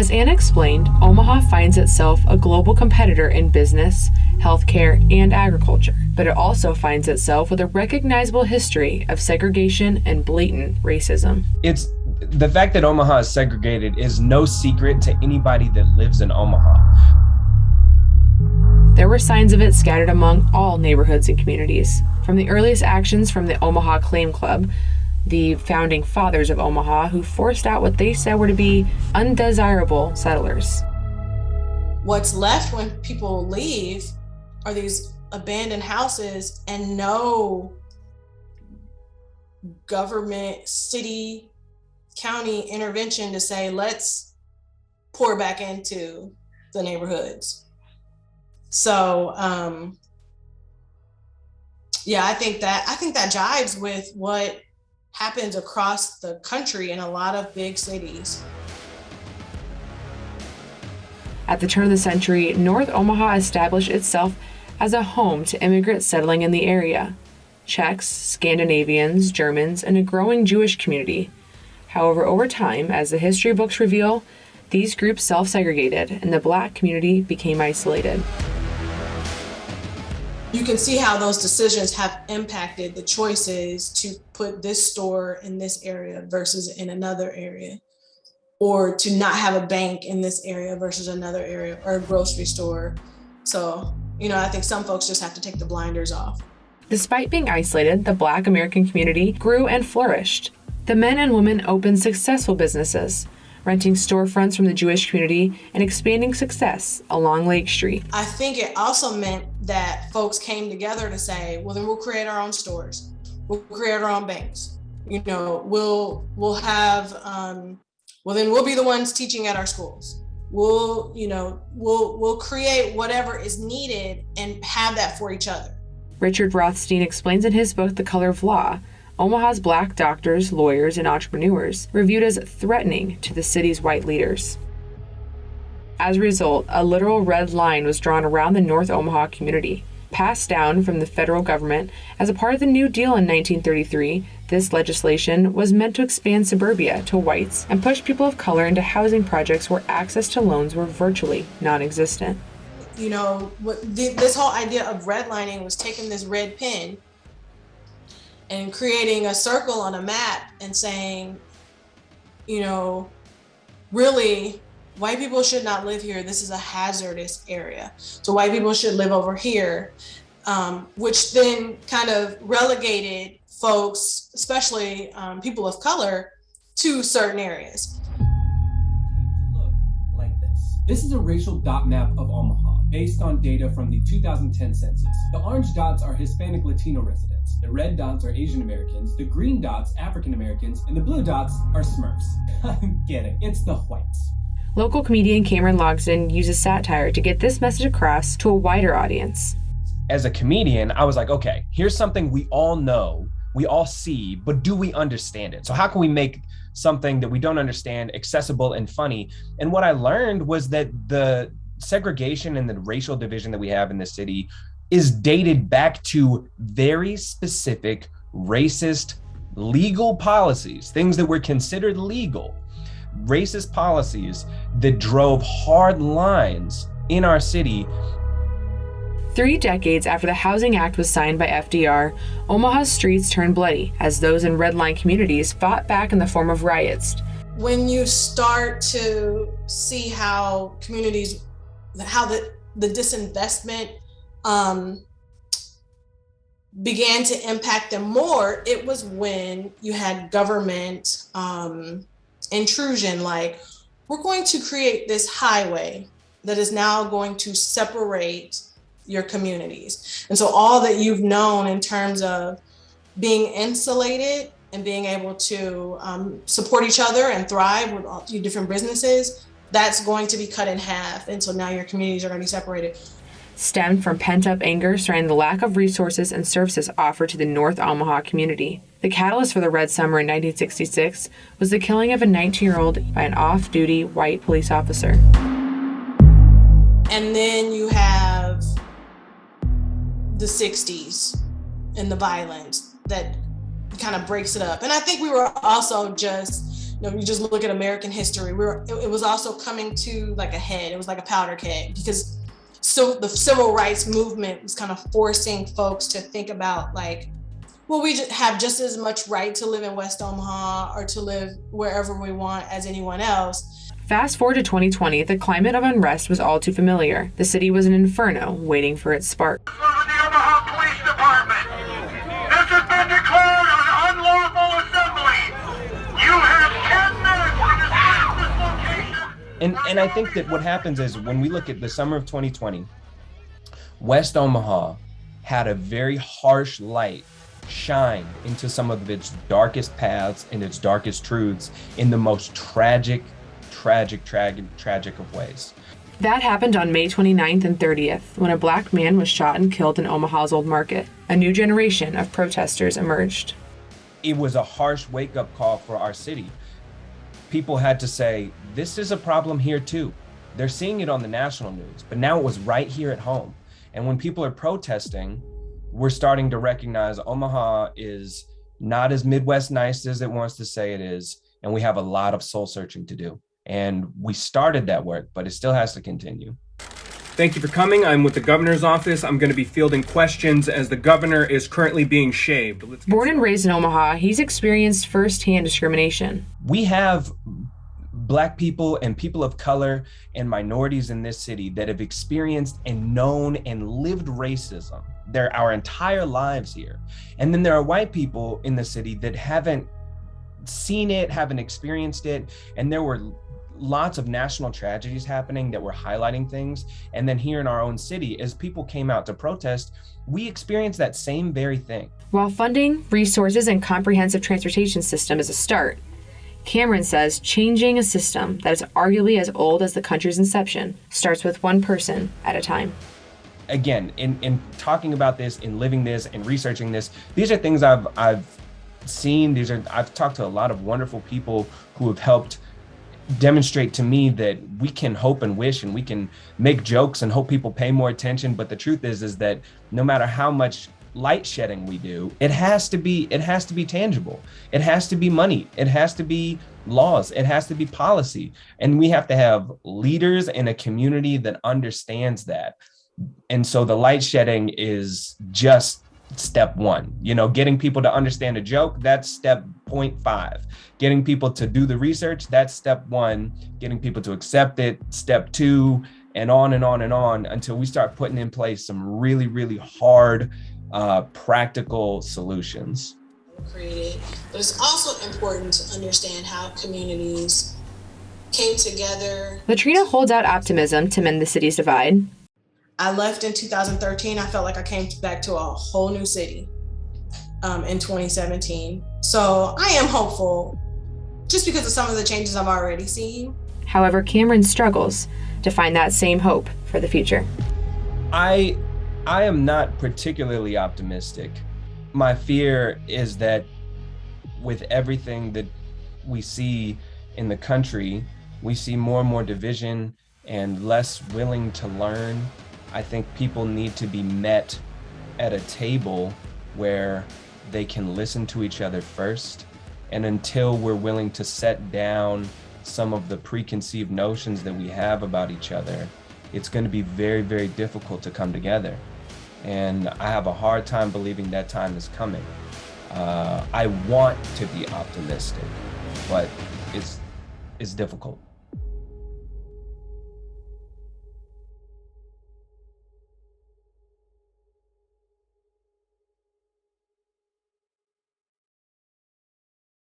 As Anna explained, Omaha finds itself a global competitor in business, healthcare, and agriculture, but it also finds itself with a recognizable history of segregation and blatant racism. It's the fact that Omaha is segregated is no secret to anybody that lives in Omaha. There were signs of it scattered among all neighborhoods and communities. From the earliest actions from the Omaha Claim Club, the founding fathers of Omaha, who forced out what they said were to be undesirable settlers. What's left when people leave are these abandoned houses and no government, city, county intervention to say, let's pour back into the neighborhoods. So, I think that jives with what happens across the country in a lot of big cities. At the turn of the century, North Omaha established itself as a home to immigrants settling in the area: Czechs, Scandinavians, Germans, and a growing Jewish community. However, over time, as the history books reveal, these groups self-segregated and the Black community became isolated. You can see how those decisions have impacted the choices to put this store in this area versus in another area, or to not have a bank in this area versus another area, or a grocery store. So, I think some folks just have to take the blinders off. Despite being isolated, the Black American community grew and flourished. The men and women opened successful businesses, renting storefronts from the Jewish community and expanding success along Lake Street. I think it also meant that folks came together to say, well, then we'll create our own stores. We'll create our own banks. We'll have, then we'll be the ones teaching at our schools. We'll create whatever is needed and have that for each other. Richard Rothstein explains in his book, The Color of Law, Omaha's Black doctors, lawyers, and entrepreneurs were viewed as threatening to the city's white leaders. As a result, a literal red line was drawn around the North Omaha community. Passed down from the federal government as a part of the New Deal in 1933, this legislation was meant to expand suburbia to whites and push people of color into housing projects where access to loans were virtually non-existent. This whole idea of redlining was taking this red pen and creating a circle on a map and saying, really, white people should not live here. This is a hazardous area. So white people should live over here, which then kind of relegated folks, especially people of color, to certain areas. Look like this. This is a racial dot map of Omaha, based on data from the 2010 census. The orange dots are Hispanic Latino residents. The red dots are Asian Americans. The green dots, African Americans. And the blue dots are Smurfs. I'm kidding. It's the whites. Local comedian Cameron Logsdon uses satire to get this message across to a wider audience. As a comedian, I was like, okay, here's something we all know, we all see, but do we understand it? So how can we make something that we don't understand accessible and funny? And what I learned was that the segregation and the racial division that we have in the city is dated back to very specific racist legal policies, things that were considered legal, racist policies that drove hard lines in our city. 3 decades after the Housing Act was signed by FDR, Omaha's streets turned bloody as those in redline communities fought back in the form of riots. When you start to see how communities, how the disinvestment began to impact them more, it was when you had government intrusion, like, we're going to create this highway that is now going to separate your communities. And so all that you've known in terms of being insulated and being able to support each other and thrive with all your different businesses, that's going to be cut in half. And so now your communities are going to be separated. Stemmed from pent-up anger surrounding the lack of resources and services offered to the North Omaha community. The catalyst for the Red Summer in 1966 was the killing of a 19-year-old by an off-duty white police officer. And then you have the 60s and the violence that kind of breaks it up. And I think we were also just You just look at American history. It was also coming to like a head. It was like a powder keg, because so the civil rights movement was kind of forcing folks to think about like, well, we have just as much right to live in West Omaha or to live wherever we want as anyone else. Fast forward to 2020, the climate of unrest was all too familiar. The city was an inferno waiting for its spark. The Omaha Police Department. This has been declared an unlawful assembly. You have 10 minutes to disperse this location. And I think that what happens is when we look at the summer of 2020, West Omaha had a very harsh light shine into some of its darkest paths and its darkest truths in the most tragic of ways. That happened on May 29th and 30th, when a black man was shot and killed in Omaha's Old Market. A new generation of protesters emerged. It was a harsh wake-up call for our city. People had to say, this is a problem here too. They're seeing it on the national news, but now it was right here at home. And when people are protesting, we're starting to recognize Omaha is not as Midwest nice as it wants to say it is, and we have a lot of soul searching to do. And we started that work, but it still has to continue. Thank you for coming. I'm with the governor's office. I'm going to be fielding questions as the governor is currently being shaved. Born and raised in Omaha, he's experienced firsthand discrimination. We have Black people and people of color and minorities in this city that have experienced and known and lived racism our entire lives here. And then there are white people in the city that haven't seen it, haven't experienced it. And there were lots of national tragedies happening that were highlighting things. And then here in our own city, as people came out to protest, we experienced that same very thing. While funding, resources, and comprehensive transportation system is a start, Cameron says changing a system that is arguably as old as the country's inception starts with one person at a time. Again, in talking about this, in living this, and researching this, these are things I've seen. I've talked to a lot of wonderful people who have helped demonstrate to me that we can hope and wish, and we can make jokes and hope people pay more attention. But the truth is that no matter how much light shedding we do, it has to be tangible. It has to be money. It has to be laws. It has to be policy. And we have to have leaders in a community that understands that. And so the light shedding is just step one. Getting people to understand a joke, that's step 0.5. Getting people to do the research, that's step 1. Getting people to accept it, step 2, and on and on and on until we start putting in place some really, really hard, practical solutions. Created, but it's also important to understand how communities came together. Latrina holds out optimism to mend the city's divide. I left in 2013. I felt like I came back to a whole new city in 2017. So I am hopeful just because of some of the changes I've already seen. However, Cameron struggles to find that same hope for the future. I am not particularly optimistic. My fear is that with everything that we see in the country, we see more and more division and less willing to learn. I think people need to be met at a table where they can listen to each other first. And until we're willing to set down some of the preconceived notions that we have about each other, it's going to be very, very difficult to come together. And I have a hard time believing that time is coming. I want to be optimistic, but it's difficult.